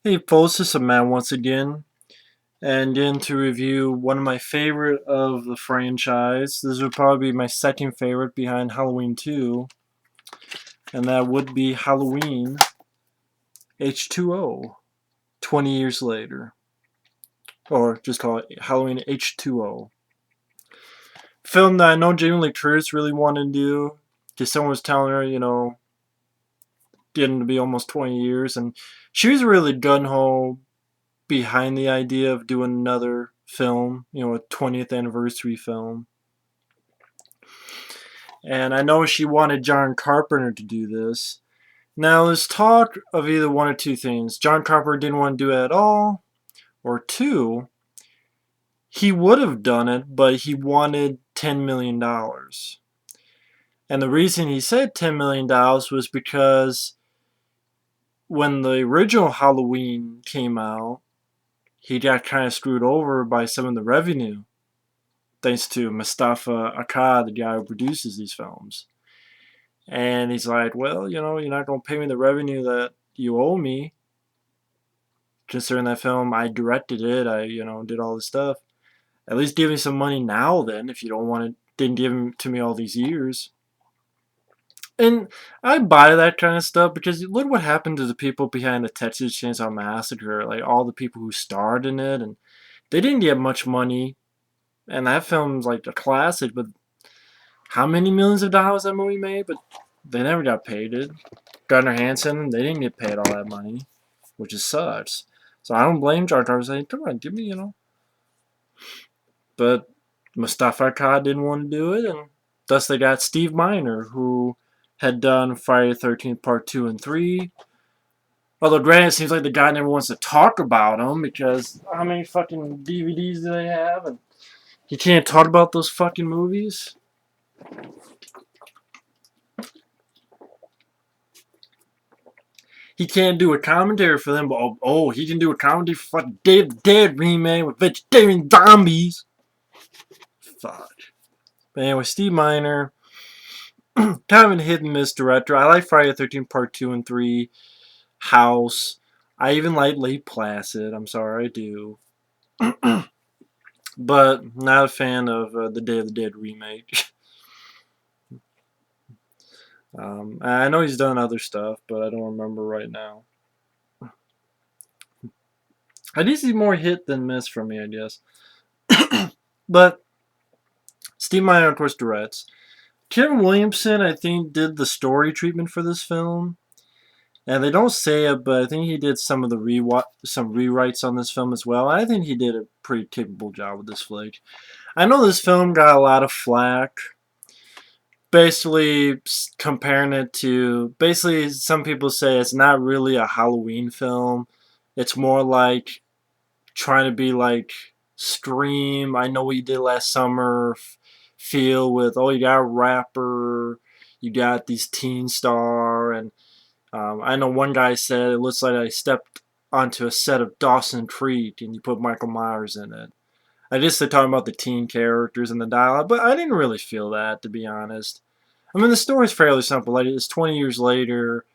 Hey folks, this is Matt once again, and in to review one of my favorite of the franchise. This would probably be my second favorite behind Halloween 2, and that would be Halloween H2O, 20 years later. Or just call it Halloween H2O. Film that I know Jamie Lee Curtis really wanted to do, because someone was telling her, getting to be almost 20 years, and she was really gun-ho behind the idea of doing another film, a 20th anniversary film. And I know she wanted John Carpenter to do this. Now, there's talk of either one or two things. John Carpenter didn't want to do it at all, or two, he would have done it, but he wanted $10 million. And the reason he said $10 million was because when the original Halloween came out, he got kind of screwed over by some of the revenue, thanks to Mustafa Akkad, the guy who produces these films. And he's like, well, you're not going to pay me the revenue that you owe me. Considering that film, I directed it, I, did all this stuff. At least give me some money now then, if you don't want it, didn't give it to me all these years. And I buy that kind of stuff because look what happened to the people behind the Texas Chainsaw Massacre, like all the people who starred in it, and they didn't get much money. And that film's like a classic, but how many millions of dollars that movie made? But they never got paid it. Gardner Hanson, they didn't get paid all that money, which is sucks. So I don't blame Jar Jar saying, come on, give me. But Mustafa Akkad didn't want to do it, and thus they got Steve Miner, who had done Friday the 13th Part 2 and 3. Although, granted, it seems like the guy never wants to talk about them because how many fucking DVDs do they have? And he can't talk about those fucking movies. He can't do a commentary for them, but he can do a commentary for fucking Day of the Dead remake with vegetarian zombies. Fuck. But anyway, Steve Miner, kind of a hit and miss director. I like Friday the 13th Part 2 and 3, House. I even like Lake Placid. I'm sorry, I do. But not a fan of the Day of the Dead remake. I know he's done other stuff, but I don't remember right now. I did see more hit than miss from me, I guess. But Steve Miner, of course, directs. Kevin Williamson, I think, did the story treatment for this film. And they don't say it, but I think he did some of the some rewrites on this film as well. I think he did a pretty capable job with this flick. I know this film got a lot of flack. Basically, comparing it to... Basically, some people say it's not really a Halloween film. It's more like trying to be like Scream, I Know What You Did Last Summer feel with, you got a rapper, you got these teen star, and I know one guy said it looks like I stepped onto a set of Dawson Creek and you put Michael Myers in it. I guess they're talking about the teen characters and the dialogue, but I didn't really feel that, to be honest. I mean, the story's fairly simple. Like, it's 20 years later.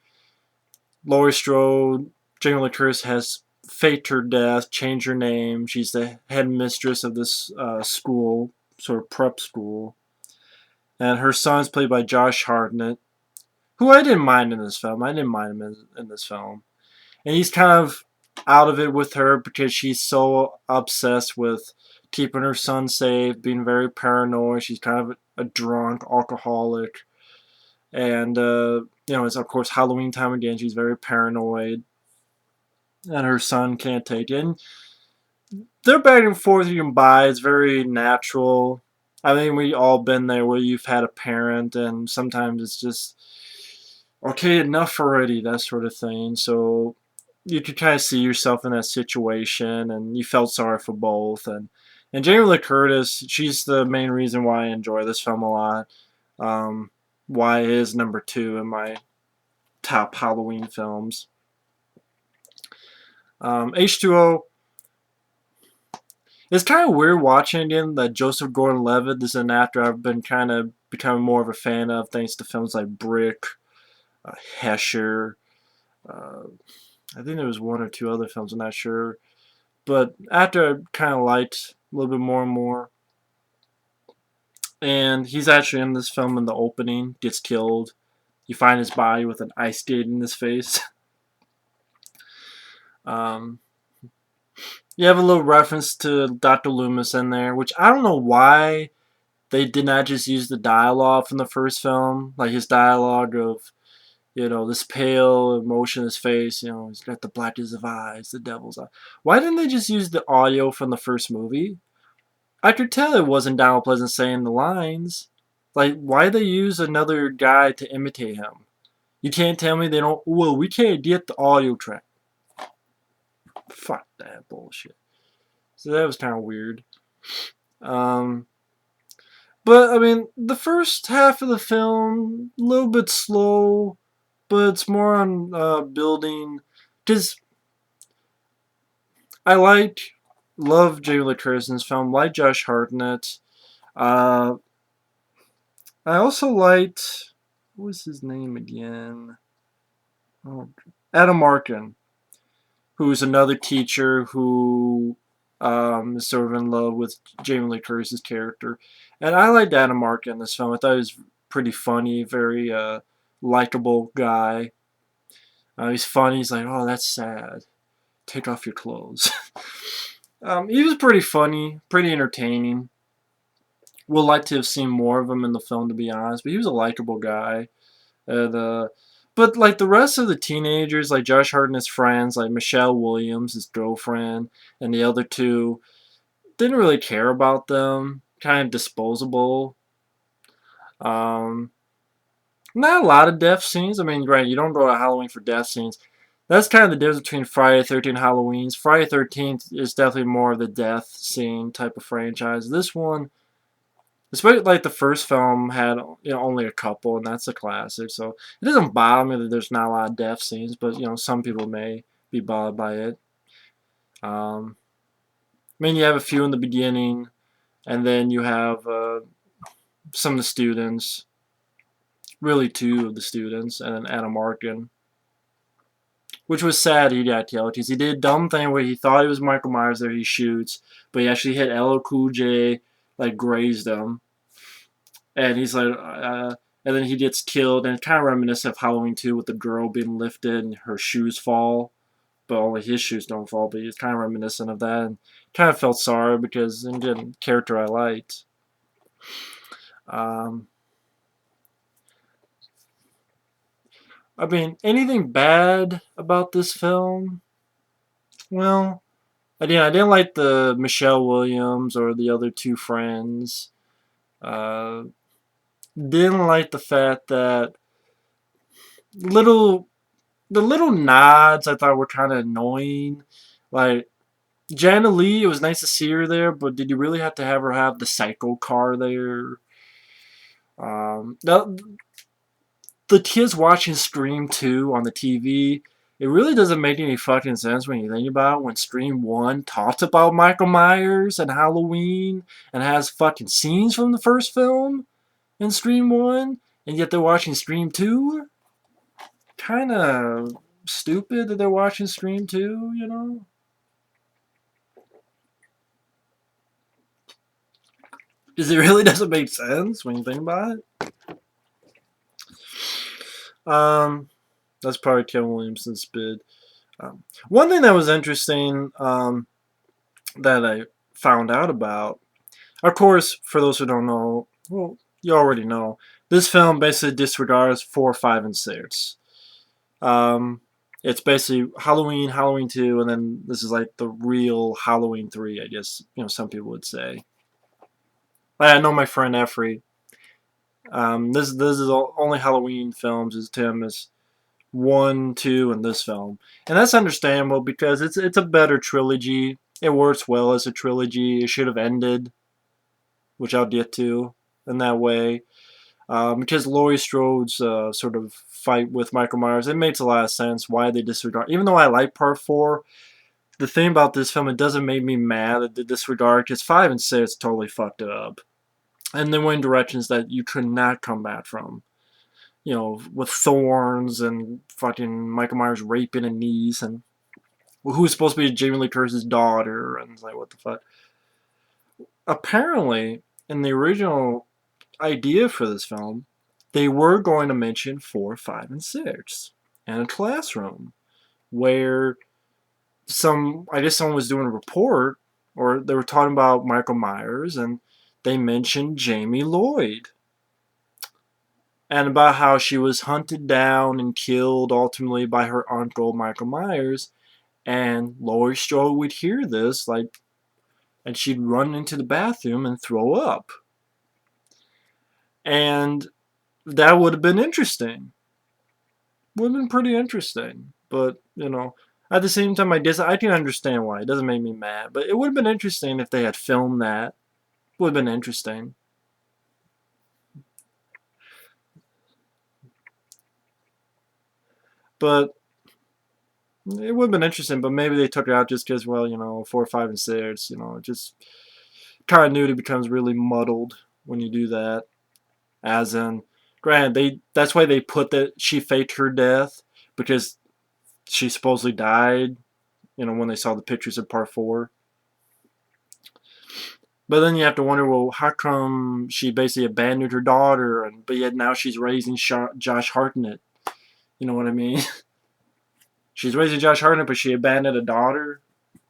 Laurie Strode, Jamie Lee Curtis, has faked her death, changed her name. She's the headmistress of this school, sort of prep school. And her son's played by Josh Hartnett, who I didn't mind in this film. I didn't mind him in this film. And he's kind of out of it with her because she's so obsessed with keeping her son safe, being very paranoid. She's kind of a drunk alcoholic. And, it's of course Halloween time again. She's very paranoid. And her son can't take it. And they're back and forth you can buy. It's very natural. I think we all been there where you've had a parent and sometimes it's just, okay, enough already, that sort of thing. So you could kind of see yourself in that situation, and you felt sorry for both. And Jamie Lee Curtis, she's the main reason why I enjoy this film a lot. Why it is number 2 in my top Halloween films. H2O. It's kind of weird watching again that Joseph Gordon-Levitt is an actor I've been kind of becoming more of a fan of thanks to films like Brick, Hesher. I think there was one or two other films, I'm not sure. But after I kind of liked a little bit more and more, and he's actually in this film in the opening, gets killed. You find his body with an ice skate in his face. um, you have a little reference to Dr. Loomis in there, which I don't know why they did not just use the dialogue from the first film, like his dialogue of, this pale, emotionless face, he's got the blackest of eyes, the devil's eye. Why didn't they just use the audio from the first movie? I could tell it wasn't Donald Pleasant saying the lines. Like, why they use another guy to imitate him? You can't tell me they don't. Well, we can't get the audio track. Fuck that bullshit. So that was kind of weird. Um, but I mean, the first half of the film, a little bit slow, but it's more on building. Because I love Jamie Lee Curtis's film, like Josh Hartnett. Uh, I also liked, what was his name again? Oh, Adam Arkin, who's another teacher who is sort of in love with Jamie Lee Curtis's character. And I liked Adam Arkin in this film. I thought he was pretty funny, very likable guy. He's funny. He's like, oh, that's sad. Take off your clothes. He was pretty funny, pretty entertaining. Would like to have seen more of him in the film, to be honest. But he was a likable guy. And, but like the rest of the teenagers, like Josh Hartnett's friends, like Michelle Williams, his girlfriend, and the other two, didn't really care about them. Kind of disposable. Um, Not a lot of death scenes. I mean, right, you don't go to Halloween for death scenes. That's kind of the difference between Friday the 13th and Halloween's. Friday the 13th is definitely more of the death scene type of franchise. This one, especially like the first film, had only a couple, and that's a classic. So it doesn't bother me that there's not a lot of death scenes, but some people may be bothered by it. I mean, you have a few in the beginning, and then you have some of the students, really two of the students, and then Adam Arkin. Which was sad he got killed because he did a dumb thing where he thought he was Michael Myers there, he shoots, but he actually hit LL Cool J, like grazed him. And he's like, and then he gets killed, and it's kind of reminiscent of Halloween 2 with the girl being lifted and her shoes fall, but only his shoes don't fall, but he's kind of reminiscent of that, and kind of felt sorry because, again, character I liked. I mean, anything bad about this film? Well, I didn't like the Michelle Williams or the other two friends. Uh, didn't like the fact that little the little nods I thought were kind of annoying. Like Jana Lee, it was nice to see her there, but did you really have to have her have the psycho car there? The kids watching Scream 2 on the TV, it really doesn't make any fucking sense when you think about it. When Scream 1 talks about Michael Myers and Halloween and has fucking scenes from the first film in Scream 1, and yet they're watching Scream 2? Kind of stupid that they're watching Scream 2. Because it really doesn't make sense when you think about it. That's probably Kevin Williamson's bid. One thing that was interesting that I found out about, of course, for those who don't know, well, you already know, this film basically disregards 4, 5, and 6. It's basically Halloween, Halloween 2, and then this is like the real Halloween 3, I guess, some people would say. I know my friend Effrey. This is only Halloween films is to him is 1, 2, and this film, and that's understandable because it's a better trilogy. It works well as a trilogy. It should have ended, which I'll get to in that way. Because Laurie Strode's sort of fight with Michael Myers, it makes a lot of sense why they disregard. Even though I like Part 4, the thing about this film, it doesn't make me mad at the disregard because 5 and 6 totally fucked it up. And they went in directions that you could not come back from. with thorns and fucking Michael Myers raping a niece and who's supposed to be Jamie Lee Curtis's daughter, and it's like, what the fuck? Apparently, in the original idea for this film, they were going to mention 4, 5, and 6 in a classroom where I guess someone was doing a report, or they were talking about Michael Myers, and they mentioned Jamie Lloyd and about how she was hunted down and killed ultimately by her uncle Michael Myers. And Laurie Strode would hear this, and she'd run into the bathroom and throw up. And that would have been interesting. Would have been pretty interesting. But, at the same time, I can understand why. It doesn't make me mad. But it would have been interesting if they had filmed that. Would have been interesting. But it would have been interesting, but maybe they took it out just because, 4, 5, and 6, just continuity becomes really muddled when you do that. As in, granted, that's why they put that she faked her death, because she supposedly died, when they saw the pictures of part 4. But then you have to wonder, well, how come she basically abandoned her daughter, but yet now she's raising Josh Hartnett? You know what I mean? She's raising Josh Hartnett, but she abandoned a daughter.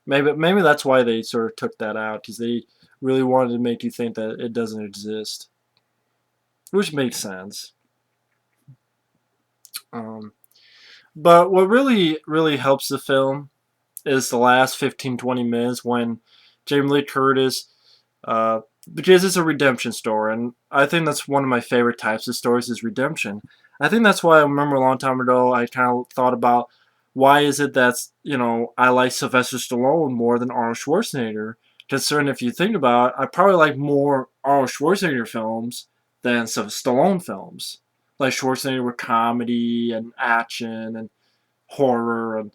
Maybe that's why they sort of took that out, because they really wanted to make you think that it doesn't exist, which makes sense. But what really, really helps the film is the last 15-20 minutes when Jamie Lee Curtis, because it's a redemption story, and I think that's one of my favorite types of stories is redemption. I think that's why I remember a long time ago I kind of thought about why is it that, I like Sylvester Stallone more than Arnold Schwarzenegger. Considering if you think about it, I probably like more Arnold Schwarzenegger films than some Stallone films. Like Schwarzenegger with comedy and action and horror, and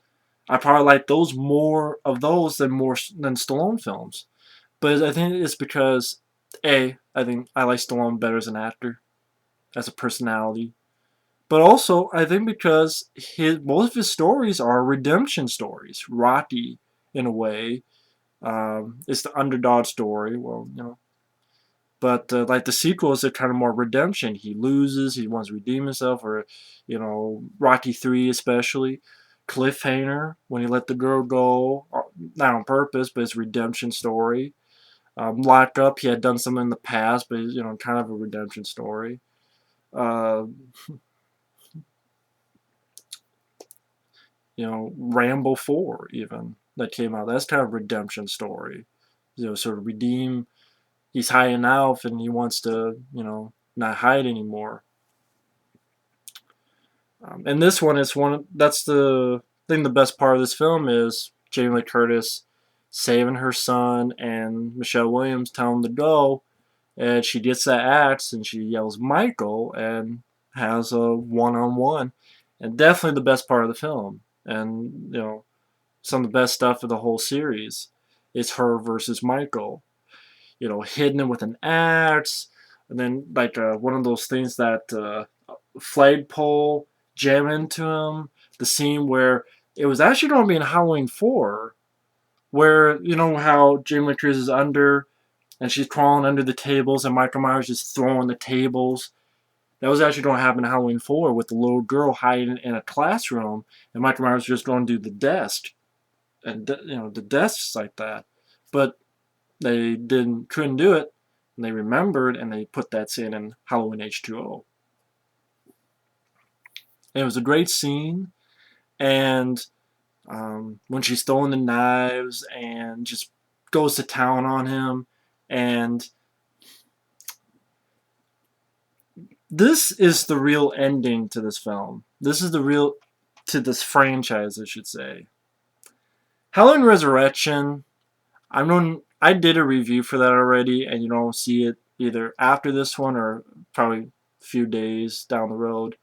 I probably like more of those than Stallone films. But I think it's because I think I like Stallone better as an actor, as a personality. But also, I think because most of his stories are redemption stories. Rocky, in a way, is the underdog story. Well, but like the sequels are kind of more redemption. He loses, he wants to redeem himself, or Rocky 3 especially. Cliffhanger, when he let the girl go, not on purpose, but it's a redemption story. Locked Up, he had done something in the past, but kind of a redemption story. Uh, Rambo 4 even that came out. That's kind of a redemption story. Sort of redeem. He's hiding out and he wants to, not hide anymore. And this one is that's the thing. The best part of this film is Jamie Lee Curtis saving her son and Michelle Williams telling him to go, and she gets that axe and she yells Michael and has a one-on-one, and definitely the best part of the film. And some of the best stuff of the whole series is her versus Michael. Hitting him with an axe, and then like one of those things that flagpole jam into him. The scene where it was actually going to be in Halloween 4, where how Jamie Lee Curtis is under, and she's crawling under the tables, and Michael Myers just throwing the tables. That was actually going to happen in Halloween 4 with the little girl hiding in a classroom, and Michael Myers just going to do the desk, and the desks like that. But they couldn't do it, and they remembered, and they put that scene in Halloween H20. And it was a great scene, and when she's throwing the knives and just goes to town on him, and this is the real ending to this film. This is the real to this franchise, I should say. Halloween Resurrection. I did a review for that already, and you don't see it either after this one or probably a few days down the road.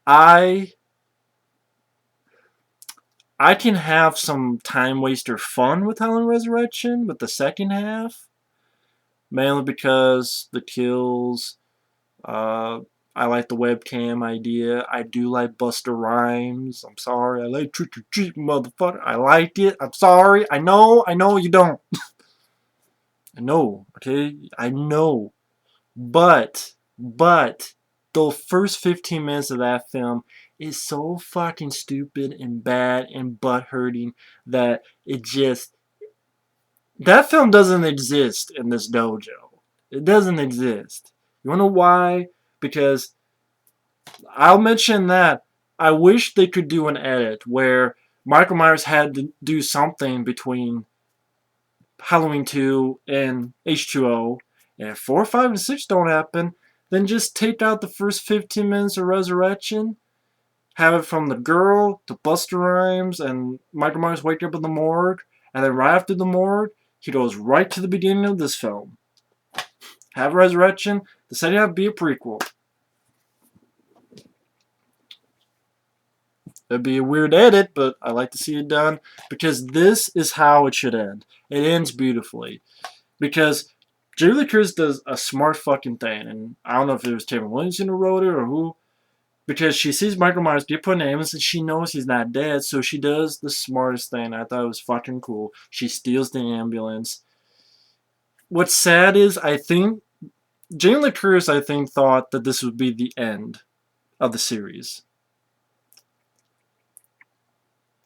I can have some time waster fun with Halloween Resurrection, but the second half, mainly because the kills, I like the webcam idea. I do like Busta Rhymes. I'm sorry. I like Trick or Treat, motherfucker. I liked it. I'm sorry. I know you don't. I know, okay? I know. But, the first 15 minutes of that film is so fucking stupid and bad and butt hurting that it just. That film doesn't exist in this dojo. It doesn't exist. You wanna know why? Because I'll mention that I wish they could do an edit where Michael Myers had to do something between Halloween 2 and H20, and if 4, 5, and 6 don't happen, then just take out the first 15 minutes of Resurrection, have it from the girl to Busta Rhymes and Michael Myers waking up in the morgue, and then right after the morgue, he goes right to the beginning of this film. Have Resurrection, the setting up be a prequel. It'd be a weird edit, but I like to see it done because this is how it should end. It ends beautifully. Because Jamie Lee Curtis does a smart fucking thing, and I don't know if it was Kevin Williamson who wrote it or who, because she sees Michael Myers get put in an ambulance and she knows he's not dead, so she does the smartest thing. I thought it was fucking cool. She steals the ambulance. What's sad is I think Jamie Lee Curtis, I think, thought that this would be the end of the series.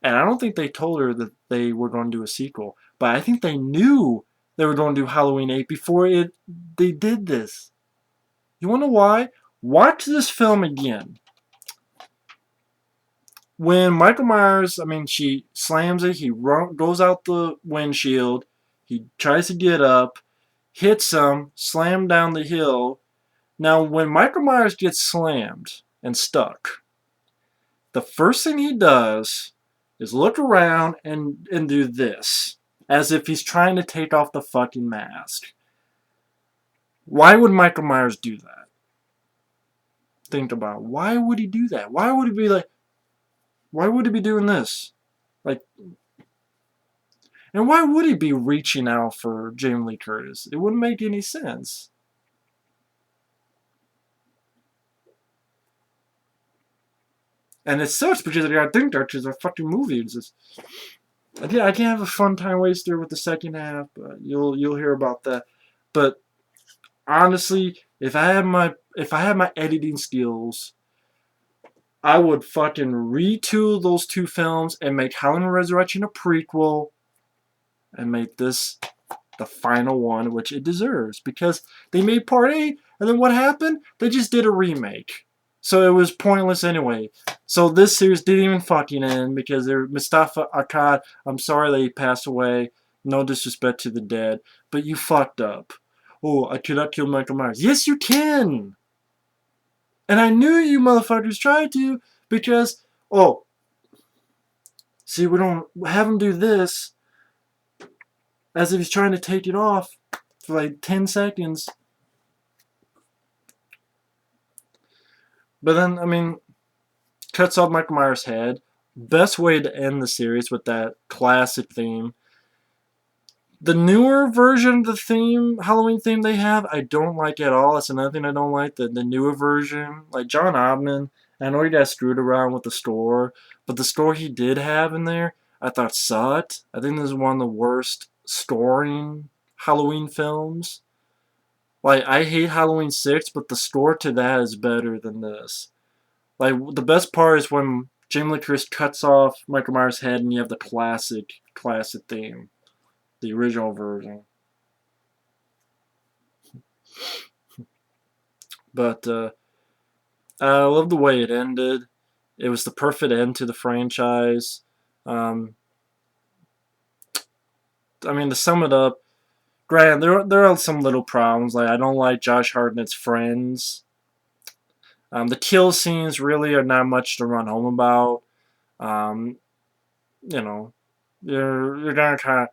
And I don't think they told her that they were going to do a sequel. But I think they knew they were going to do Halloween 8 before they did this. You want to know why? Watch this film again. When Michael Myers, she slams it, he goes out the windshield, he tries to get up, hits him, slam down the hill. Now, when Michael Myers gets slammed and stuck, the first thing he does is look around and do this, as if he's trying to take off the fucking mask. Why would Michael Myers do that? Think about it. Why would he do that? Why would he be doing this? Like, and why would he be reaching out for Jamie Lee Curtis? It wouldn't make any sense. And it sucks because I gotta think that it's a fucking movie. It's just, I can't have a fun time waster with the second half, but you'll hear about that. But honestly, if I had my editing skills, I would fucking retool those two films and make Halloween Resurrection a prequel and make this the final one, which it deserves, because they made Part 8, and then what happened? They just did a remake. So it was pointless anyway. So this series didn't even fucking end because they're Mustafa Akkad. I'm sorry that he passed away. No disrespect to the dead, but you fucked up. Oh, I cannot kill Michael Myers. Yes, you can. And I knew you motherfuckers tried to because, see, we don't have him do this as if he's trying to take it off for like 10 seconds. But then, cuts off Michael Myers' head. Best way to end the series with that classic theme. The newer version of the theme, Halloween theme they have, I don't like at all. That's another thing I don't like. The newer version, like John Ottman, I know he got screwed around with the score, but the score he did have in there, I thought sucked. I think this is one of the worst scoring Halloween films. Like, I hate Halloween 6, but the score to that is better than this. Like, the best part is when Jamie Lee Curtis cuts off Michael Myers' head and you have the classic theme. The original version. But I love the way it ended. It was the perfect end to the franchise. To sum it up, granted, there are some little problems. Like, I don't like Josh Hartnett's friends. The kill scenes really are not much to run home about. You're gonna kind of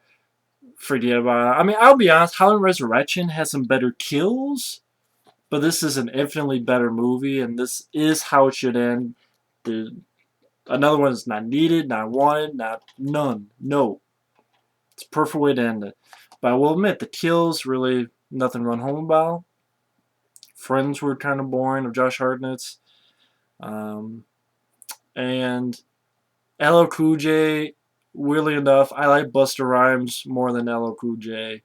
forget about it. I'll be honest, Halloween Resurrection has some better kills, but this is an infinitely better movie, and this is how it should end. Another one is not needed, not wanted, none. No. It's a perfect way to end it. But I will admit, the kills really nothing to run home about. Friends were kind of boring of Josh Hartnett's. And LL Cool J, weirdly enough, I like Busta Rhymes more than LL Cool J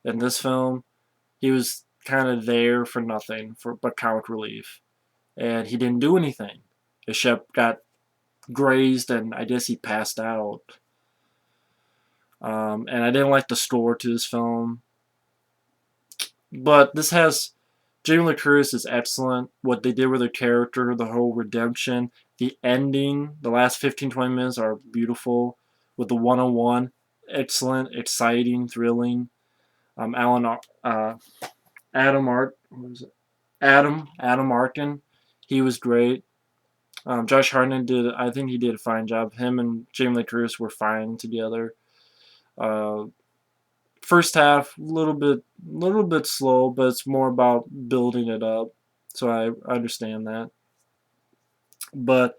in this film. He was kind of there for nothing, but comic relief, and he didn't do anything. His ship got grazed, and I guess he passed out. And I didn't like the score to this film, but this has Jamie Lee Curtis is excellent. What they did with her character, the whole redemption, the ending, the last 15-20 minutes are beautiful. With the one-on-one, excellent, exciting, thrilling. Adam Art, what was it? Adam Arkin, he was great. Josh Hartnett did, I think he did a fine job. Him and Jamie Lee Curtis were fine together. Uh, First half, little bit slow, but it's more about building it up. So I understand that. But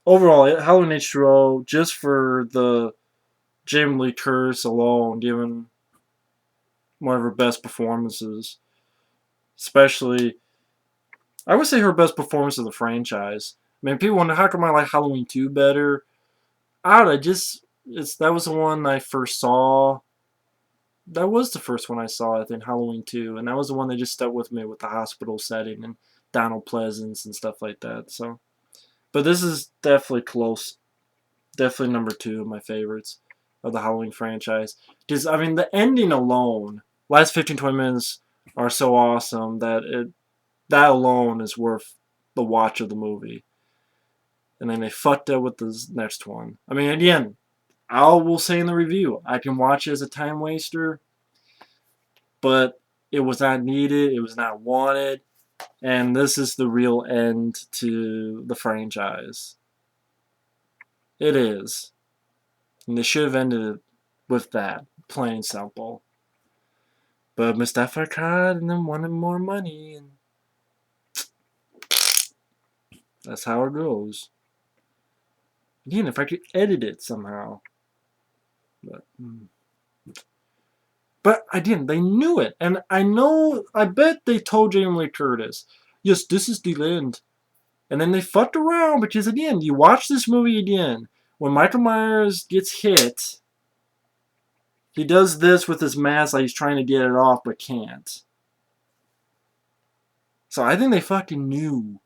overall, Halloween H2O, just for the Jamie Lee Curtis alone, given one of her best performances, especially, I would say her best performance of the franchise. I mean, people wonder how come I like Halloween 2 better. I don't know, that was the one I first saw. That was the first one I saw, I think, Halloween 2, and that was the one that just stuck with me with the hospital setting and Donald Pleasance and stuff like that. So, but this is definitely close. Definitely number 2 of my favorites of the Halloween franchise. Because, I mean, the ending alone, last 15-20 minutes are so awesome that alone is worth the watch of the movie. And then they fucked up with the next one. I mean, again, I will say in the review, I can watch it as a time waster, but it was not needed, it was not wanted, and this is the real end to the franchise. It is. And they should have ended it with that, plain and simple. But Mustafa cried and then wanted more money, and that's how it goes. Again, if I could edit it somehow. But I didn't. They knew it. And I bet they told Jamie Lee Curtis, yes, this is the end. And then they fucked around because, again, you watch this movie again. When Michael Myers gets hit, he does this with his mask like he's trying to get it off but can't. So I think they fucking knew.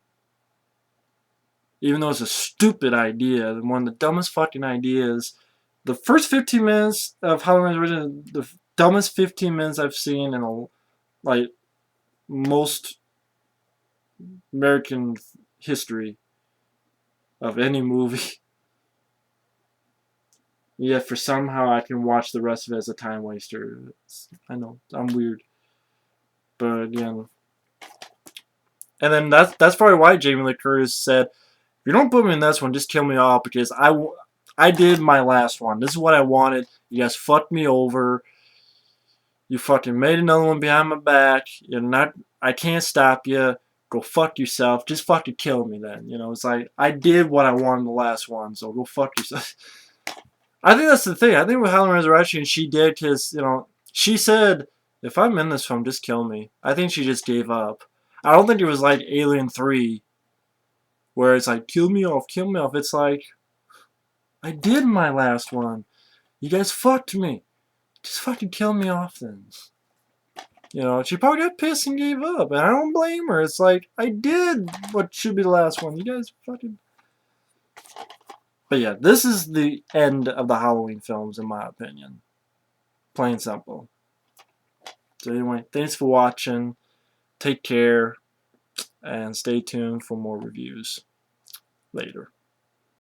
Even though it's a stupid idea, one of the dumbest fucking ideas. The first 15 minutes of Halloween Origins, the dumbest 15 minutes I've seen in most American history of any movie. Yet for somehow I can watch the rest of it as a time waster. I know, I'm weird. But again. And then that's probably why Jamie Lee Curtis said, if you don't put me in this one, just kill me off because I did my last one. This is what I wanted. You guys fucked me over. You fucking made another one behind my back. I can't stop you. Go fuck yourself. Just fucking kill me then. It's like, I did what I wanted in the last one, so go fuck yourself. I think that's the thing. I think with Halloween Resurrection, she did because, she said, if I'm in this film, just kill me. I think she just gave up. I don't think it was like Alien 3, where it's like, kill me off, kill me off. It's like, I did my last one. You guys fucked me. Just fucking kill me off then. She probably got pissed and gave up. And I don't blame her. It's like, I did what should be the last one. You guys fucking... But yeah, this is the end of the Halloween films, in my opinion. Plain simple. So anyway, thanks for watching. Take care. And stay tuned for more reviews later.